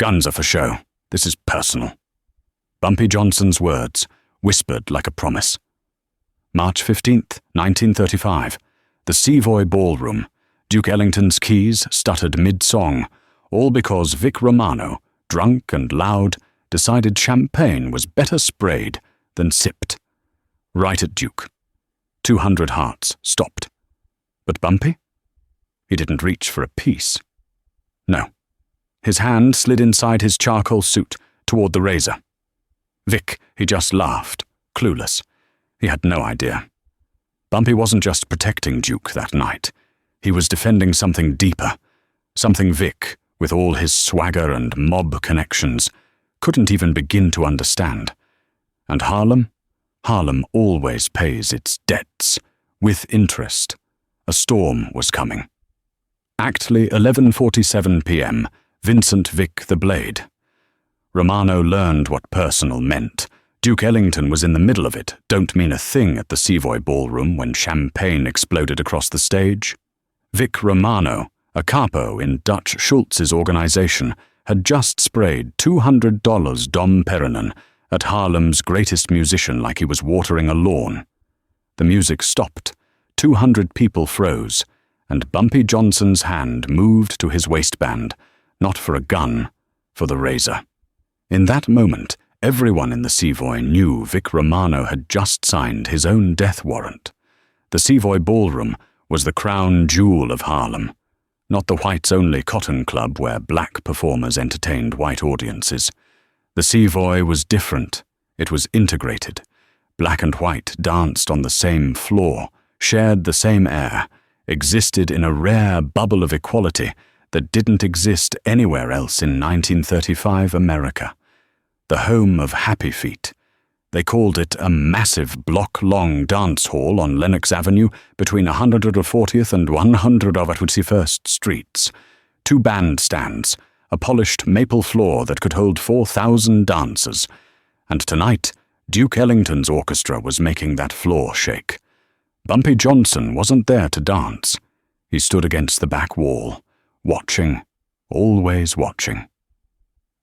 Guns are for show. This is personal. Bumpy Johnson's words, whispered like a promise. March 15th, 1935. The Savoy Ballroom. Duke Ellington's keys stuttered mid-song, all because Vic Romano, drunk and loud, decided champagne was better sprayed than sipped. Right at Duke. 200 hearts stopped. But Bumpy? He didn't reach for a piece. No. His hand slid inside his charcoal suit toward the razor. Vic, he just laughed, clueless. He had no idea. Bumpy wasn't just protecting Duke that night. He was defending something deeper, something Vic, with all his swagger and mob connections, couldn't even begin to understand. And Harlem? Harlem always pays its debts, with interest. A storm was coming. Actly 11:47 p.m., Vincent Vic the Blade. Romano learned what personal meant. Duke Ellington was in the middle of it, don't mean a thing at the Savoy Ballroom when champagne exploded across the stage. Vic Romano, a capo in Dutch Schultz's organization, had just sprayed $200 Dom Perignon at Harlem's greatest musician like he was watering a lawn. The music stopped, 200 people froze, and Bumpy Johnson's hand moved to his waistband, not for a gun, for the razor. In that moment, everyone in the Savoy knew Vic Romano had just signed his own death warrant. The Savoy Ballroom was the crown jewel of Harlem, not the whites-only cotton club where black performers entertained white audiences. The Savoy was different. It was integrated. Black and white danced on the same floor, shared the same air, existed in a rare bubble of equality that didn't exist anywhere else in 1935 America. The home of Happy Feet. They called it a massive block-long dance hall on Lenox Avenue between 140th and 121st Streets. 2 bandstands, a polished maple floor that could hold 4,000 dancers. And tonight, Duke Ellington's orchestra was making that floor shake. Bumpy Johnson wasn't there to dance. He stood against the back wall, watching, always watching.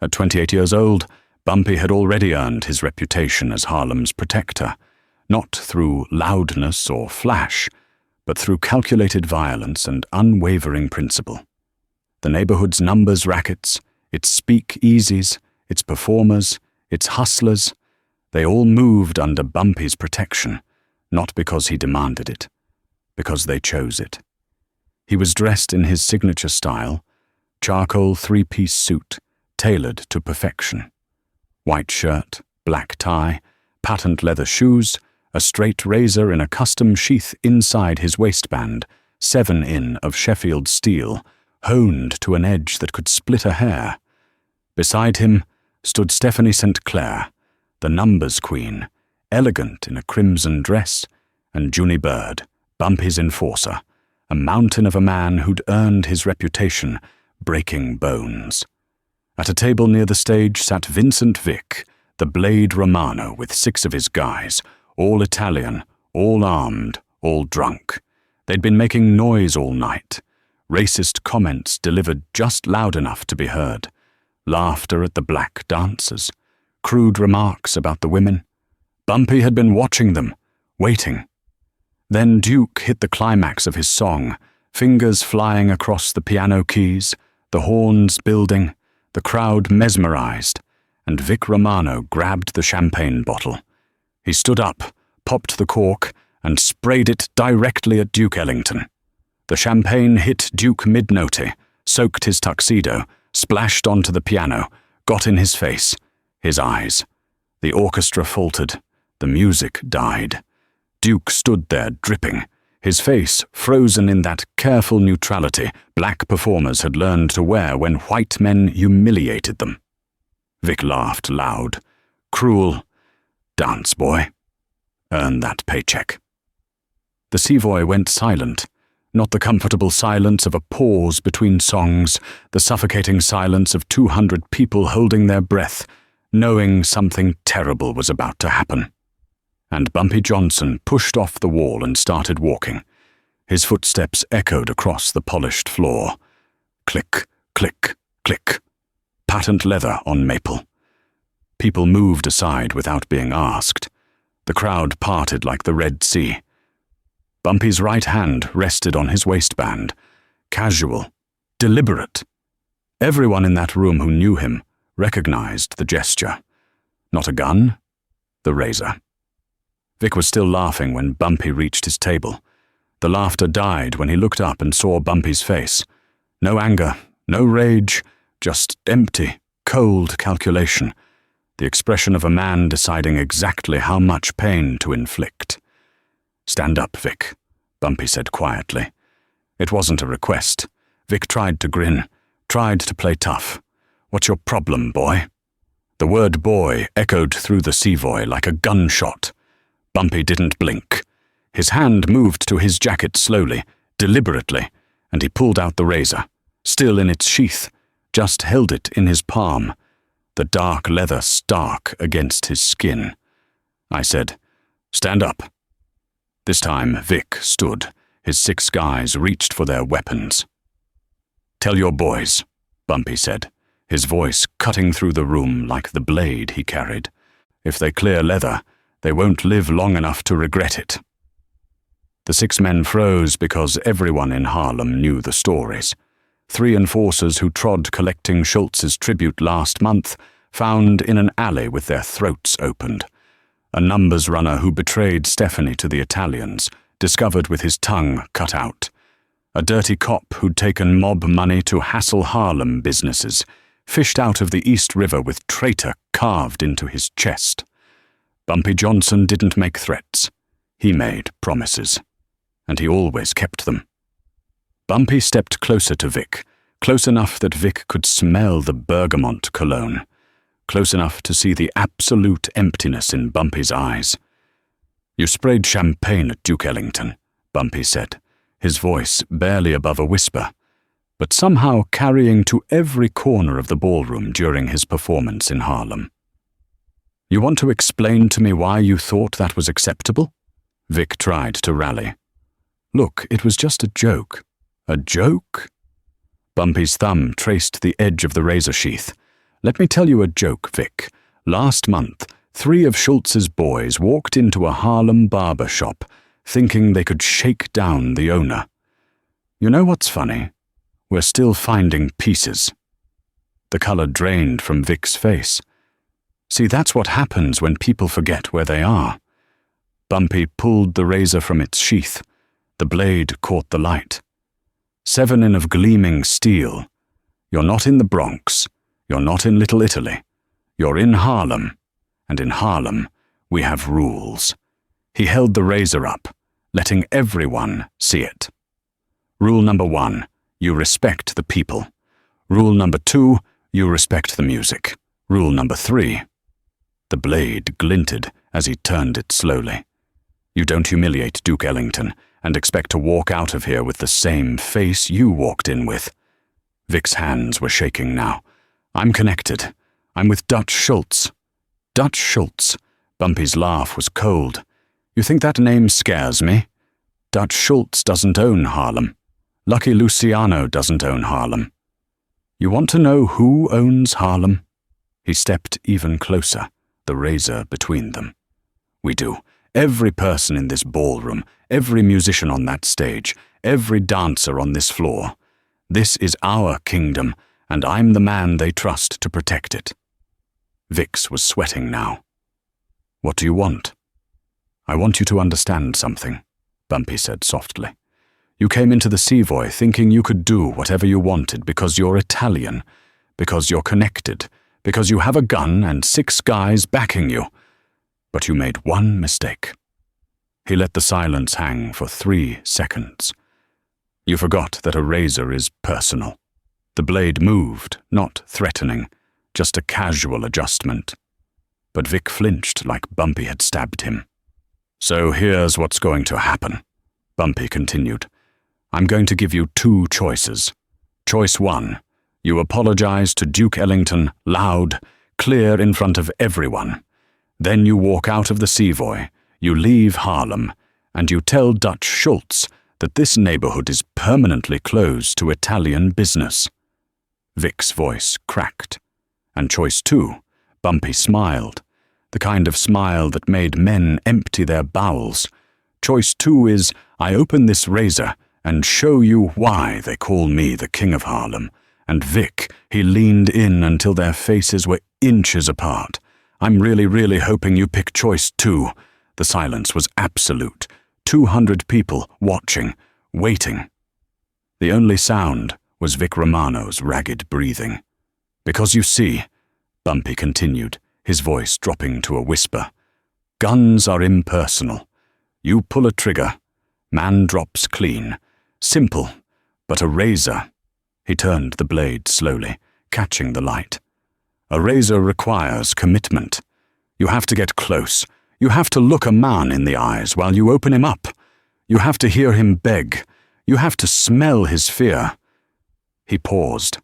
At 28 years old, Bumpy had already earned his reputation as Harlem's protector, not through loudness or flash, but through calculated violence and unwavering principle. The neighborhood's numbers rackets, its speak-easies, its performers, its hustlers, they all moved under Bumpy's protection, not because he demanded it, because they chose it. He was dressed in his signature style, charcoal 3-piece suit, tailored to perfection. White shirt, black tie, patent leather shoes, a straight razor in a custom sheath inside his waistband, 7-in of Sheffield steel, honed to an edge that could split a hair. Beside him stood Stephanie St. Clair, the numbers queen, elegant in a crimson dress, and Junie Bird, Bumpy's enforcer, a mountain of a man who'd earned his reputation, breaking bones. At a table near the stage sat Vincent Vic, the Blade Romano, with 6 of his guys, all Italian, all armed, all drunk. They'd been making noise all night. Racist comments delivered just loud enough to be heard. Laughter at the black dancers. Crude remarks about the women. Bumpy had been watching them, waiting. Then Duke hit the climax of his song, fingers flying across the piano keys, the horns building, the crowd mesmerized, and Vic Romano grabbed the champagne bottle. He stood up, popped the cork, and sprayed it directly at Duke Ellington. The champagne hit Duke mid-note, soaked his tuxedo, splashed onto the piano, got in his face, his eyes. The orchestra faltered. The music died. Duke stood there dripping, his face frozen in that careful neutrality black performers had learned to wear when white men humiliated them. Vic laughed loud. Cruel. Dance, boy. Earn that paycheck. The Savoy went silent, not the comfortable silence of a pause between songs, the suffocating silence of 200 people holding their breath, knowing something terrible was about to happen. And Bumpy Johnson pushed off the wall and started walking. His footsteps echoed across the polished floor. Click, click, click. patent leather on maple. People moved aside without being asked. The crowd parted like the Red Sea. Bumpy's right hand rested on his waistband. Casual, deliberate. Everyone in that room who knew him recognized the gesture. Not a gun, the razor. Vic was still laughing when Bumpy reached his table. The laughter died when he looked up and saw Bumpy's face. No anger, no rage, just empty, cold calculation. The expression of a man deciding exactly how much pain to inflict. "Stand up, Vic," Bumpy said quietly. It wasn't a request. Vic tried to grin, tried to play tough. "What's your problem, boy?" The word boy echoed through the Savoy like a gunshot. Bumpy didn't blink. His hand moved to his jacket slowly, deliberately, and he pulled out the razor, still in its sheath, just held it in his palm, the dark leather stark against his skin. I said, "Stand up." This time Vic stood. His 6 guys reached for their weapons. "Tell your boys," Bumpy said, his voice cutting through the room like the blade he carried. "If they clear leather, they won't live long enough to regret it." The 6 men froze because everyone in Harlem knew the stories. 3 enforcers who trod collecting Schultz's tribute last month, found in an alley with their throats opened. A numbers runner who betrayed Stephanie to the Italians, discovered with his tongue cut out. A dirty cop who'd taken mob money to hassle Harlem businesses, fished out of the East River with traitor carved into his chest. Bumpy Johnson didn't make threats. He made promises. And he always kept them. Bumpy stepped closer to Vic, close enough that Vic could smell the bergamot cologne, close enough to see the absolute emptiness in Bumpy's eyes. "You sprayed champagne at Duke Ellington," Bumpy said, his voice barely above a whisper, but somehow carrying to every corner of the ballroom during his performance in Harlem. "You want to explain to me why you thought that was acceptable?" Vic tried to rally. "Look, it was just a joke." "A joke?" Bumpy's thumb traced the edge of the razor sheath. "Let me tell you a joke, Vic. Last month, 3 of Schultz's boys walked into a Harlem barber shop, thinking they could shake down the owner. You know what's funny? We're still finding pieces." The color drained from Vic's face. "See, that's what happens when people forget where they are." Bumpy pulled the razor from its sheath. The blade caught the light. 7 in of gleaming steel. You're not in the Bronx. You're not in Little Italy. You're in Harlem. And in Harlem, we have rules. He held the razor up, letting everyone see it. Rule number 1, you respect the people. Rule number 2, you respect the music. Rule number 3. The blade glinted as he turned it slowly. You don't humiliate Duke Ellington and expect to walk out of here with the same face you walked in with. Vic's hands were shaking now. "I'm connected. I'm with Dutch Schultz." "Dutch Schultz." Bumpy's laugh was cold. "You think that name scares me? Dutch Schultz doesn't own Harlem. Lucky Luciano doesn't own Harlem. You want to know who owns Harlem?" He stepped even closer, the razor between them. "We do. Every person in this ballroom, every musician on that stage, every dancer on this floor. This is our kingdom, and I'm the man they trust to protect it." Vic's was sweating now. "What do you want?" "I want you to understand something," Bumpy said softly. "You came into the Savoy thinking you could do whatever you wanted because you're Italian, because you're connected, because you have a gun and 6 guys backing you. But you made one mistake." He let the silence hang for 3 seconds. "You forgot that a razor is personal." The blade moved, not threatening, just a casual adjustment. But Vic flinched like Bumpy had stabbed him. "So here's what's going to happen," Bumpy continued. "I'm going to give you 2 choices. Choice 1, you apologize to Duke Ellington, loud, clear in front of everyone. Then you walk out of the Savoy, you leave Harlem, and you tell Dutch Schultz that this neighborhood is permanently closed to Italian business." Vic's voice cracked. And choice 2, Bumpy smiled, the kind of smile that made men empty their bowels. Choice 2 is, I open this razor and show you why they call me the King of Harlem. And Vic, he leaned in until their faces were inches apart. I'm really hoping you pick choice 2. The silence was absolute. 200 people watching, waiting. The only sound was Vic Romano's ragged breathing. Because you see, Bumpy continued, his voice dropping to a whisper, guns are impersonal. You pull a trigger, man drops clean. Simple, but a razor. He turned the blade slowly, catching the light. A razor requires commitment. You have to get close. You have to look a man in the eyes while you open him up. You have to hear him beg. You have to smell his fear. He paused.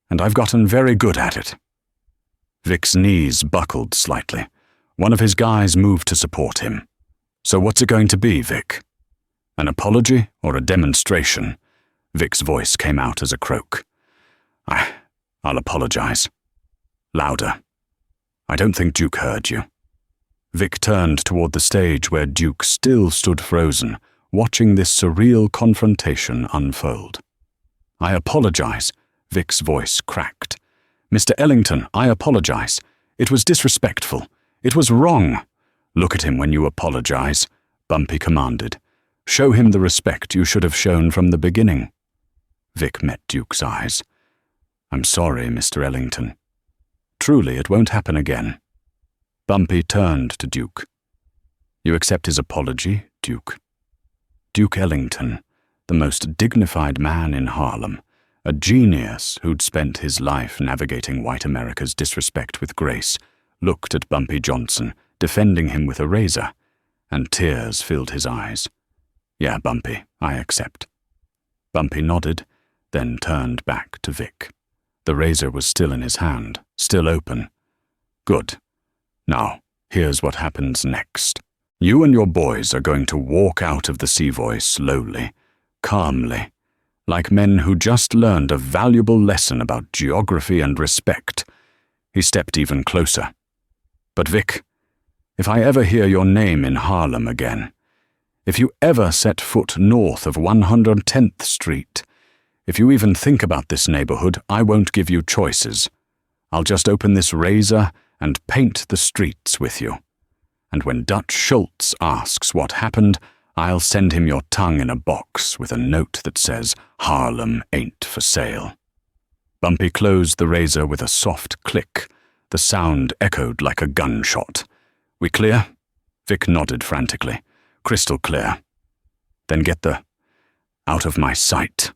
And I've gotten very good at it. Vic's knees buckled slightly. One of his guys moved to support him. So what's it going to be, Vic? An apology or a demonstration? Vic's voice came out as a croak. I'll apologize. Louder. I don't think Duke heard you. Vic turned toward the stage where Duke still stood frozen, watching this surreal confrontation unfold. I apologize. Vic's voice cracked. Mr. Ellington, I apologize. It was disrespectful. It was wrong. Look at him when you apologize, Bumpy commanded. Show him the respect you should have shown from the beginning. Vic met Duke's eyes. I'm sorry, Mr. Ellington. Truly, it won't happen again. Bumpy turned to Duke. You accept his apology, Duke? Duke Ellington, the most dignified man in Harlem, a genius who'd spent his life navigating white America's disrespect with grace, looked at Bumpy Johnson, defending him with a razor, and tears filled his eyes. Yeah, Bumpy, I accept. Bumpy nodded, then turned back to Vic. The razor was still in his hand, still open. Good. Now, here's what happens next. You and your boys are going to walk out of the Savoy slowly, calmly, like men who just learned a valuable lesson about geography and respect. He stepped even closer. But Vic, if I ever hear your name in Harlem again, if you ever set foot north of 110th Street, if you even think about this neighborhood, I won't give you choices. I'll just open this razor and paint the streets with you. And when Dutch Schultz asks what happened, I'll send him your tongue in a box with a note that says, Harlem ain't for sale. Bumpy closed the razor with a soft click. The sound echoed like a gunshot. We clear? Vic nodded frantically. Crystal clear. Then get the... out of my sight.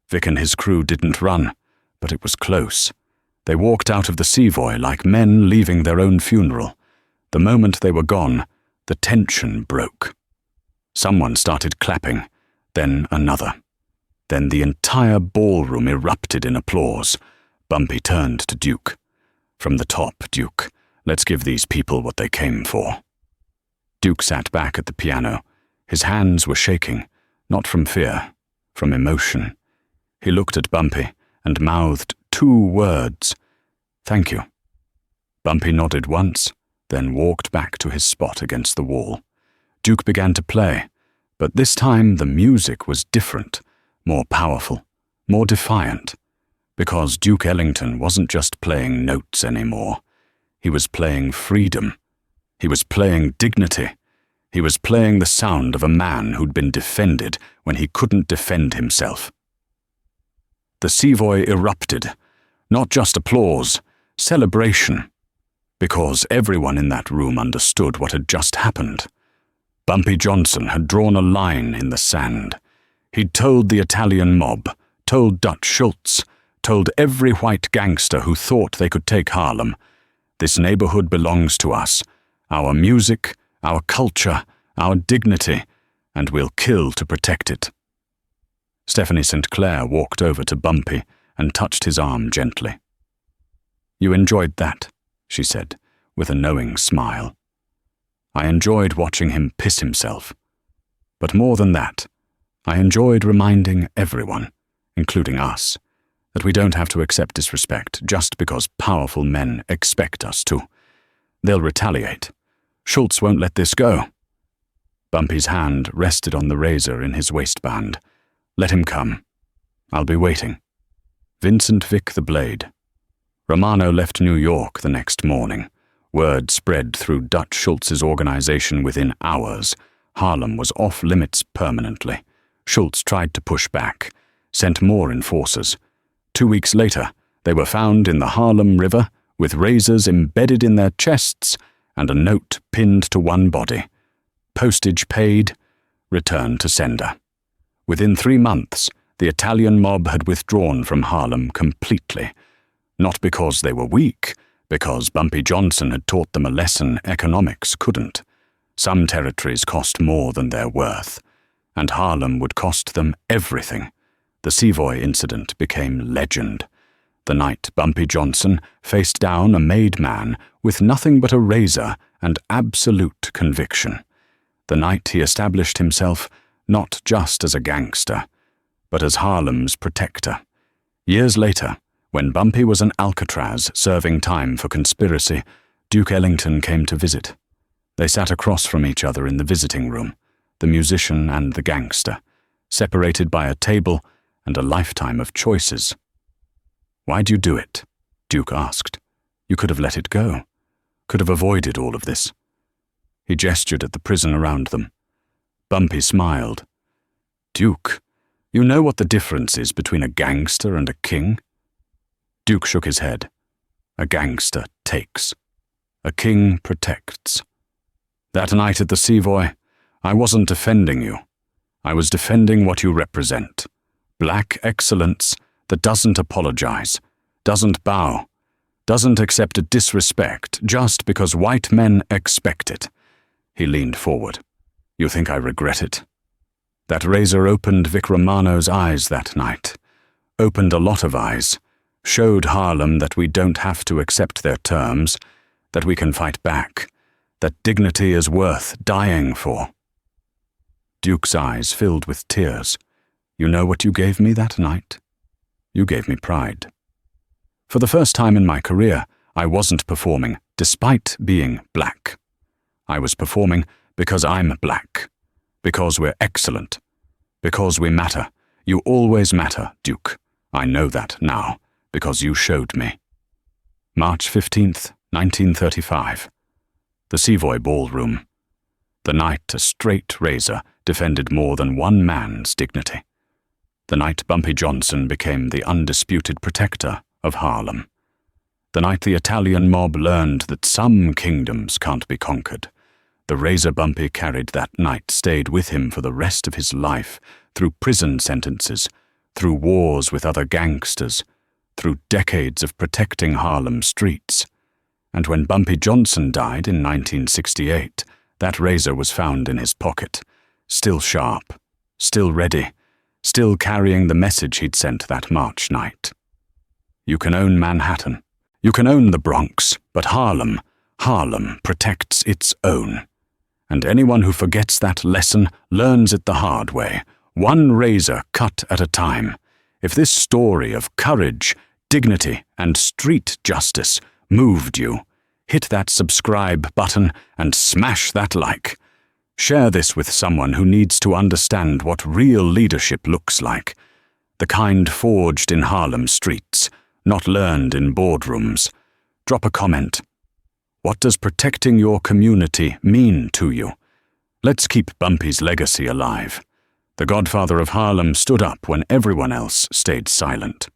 Vic and his crew didn't run, but it was close. They walked out of the Savoy like men leaving their own funeral. The moment they were gone, the tension broke. Someone started clapping, then another. Then the entire ballroom erupted in applause. Bumpy turned to Duke. From the top, Duke, let's give these people what they came for. Duke sat back at the piano. His hands were shaking, not from fear, from emotion. He looked at Bumpy and mouthed 2 words. Thank you. Bumpy nodded once, then walked back to his spot against the wall. Duke began to play, but this time the music was different, more powerful, more defiant, because Duke Ellington wasn't just playing notes anymore. He was playing freedom. He was playing dignity. He was playing the sound of a man who'd been defended when he couldn't defend himself. The Savoy erupted, not just applause, celebration, because everyone in that room understood what had just happened. Bumpy Johnson had drawn a line in the sand. He'd told the Italian mob, told Dutch Schultz, told every white gangster who thought they could take Harlem, this neighborhood belongs to us, our music, our culture, our dignity, and we'll kill to protect it. Stephanie St. Clair walked over to Bumpy and touched his arm gently. You enjoyed that, she said, with a knowing smile. I enjoyed watching him piss himself. But more than that, I enjoyed reminding everyone, including us, That we don't have to accept disrespect just because powerful men expect us to. They'll retaliate. Schultz won't let this go. Bumpy's hand rested on the razor in his waistband. Let him come. I'll be waiting. Vincent Vic the Blade. Romano left New York the next morning. Word spread through Dutch Schultz's organization within hours. Harlem was off limits permanently. Schultz tried to push back, sent more enforcers. 2 weeks later, they were found in the Harlem River with razors embedded in their chests and a note pinned to one body. Postage paid, return to sender. Within 3 months, the Italian mob had withdrawn from Harlem completely. Not because they were weak, because Bumpy Johnson had taught them a lesson economics couldn't. Some territories cost more than their worth, and Harlem would cost them everything. The Savoy incident became legend. The night Bumpy Johnson faced down a made man with nothing but a razor and absolute conviction. The night he established himself not just as a gangster, but as Harlem's protector. Years later, when Bumpy was an Alcatraz serving time for conspiracy, Duke Ellington came to visit. They sat across from each other in the visiting room, the musician and the gangster, separated by a table and a lifetime of choices. "Why'd you do it?" Duke asked. "You could have let it go. Could have avoided all of this." He gestured at the prison around them. Bumpy smiled. "Duke, you know what the difference is between a gangster and a king?" Duke shook his head. "A gangster takes. A king protects. That night at the Savoy, I wasn't defending you. I was defending what you represent. Black excellence that doesn't apologize, doesn't bow, doesn't accept a disrespect just because white men expect it." He leaned forward. "You think I regret it?" That razor opened Vic Romano's eyes that night. Opened a lot of eyes. Showed Harlem that we don't have to accept their terms, that we can fight back, that dignity is worth dying for. Duke's eyes filled with tears. "You know what you gave me that night? You gave me pride." For the first time in my career, I wasn't performing despite being black. I was performing because I'm black, because we're excellent, because we matter. You always matter, Duke. I know that now, because you showed me. March 15th, 1935. The Savoy Ballroom. The night a straight razor defended more than one man's dignity. The night Bumpy Johnson became the undisputed protector of Harlem. The night the Italian mob learned that some kingdoms can't be conquered. The razor Bumpy carried that night stayed with him for the rest of his life, through prison sentences, through wars with other gangsters, through decades of protecting Harlem streets. And when Bumpy Johnson died in 1968, that razor was found in his pocket, still sharp, still ready, still carrying the message he'd sent that March night. You can own Manhattan, you can own the Bronx, but Harlem protects its own. And anyone who forgets that lesson learns it the hard way, one razor cut at a time. If this story of courage, dignity, and street justice moved you, hit that subscribe button and smash that like. Share this with someone who needs to understand what real leadership looks like. The kind forged in Harlem streets, not learned in boardrooms. Drop a comment. What does protecting your community mean to you? Let's keep Bumpy's legacy alive. The godfather of Harlem stood up when everyone else stayed silent.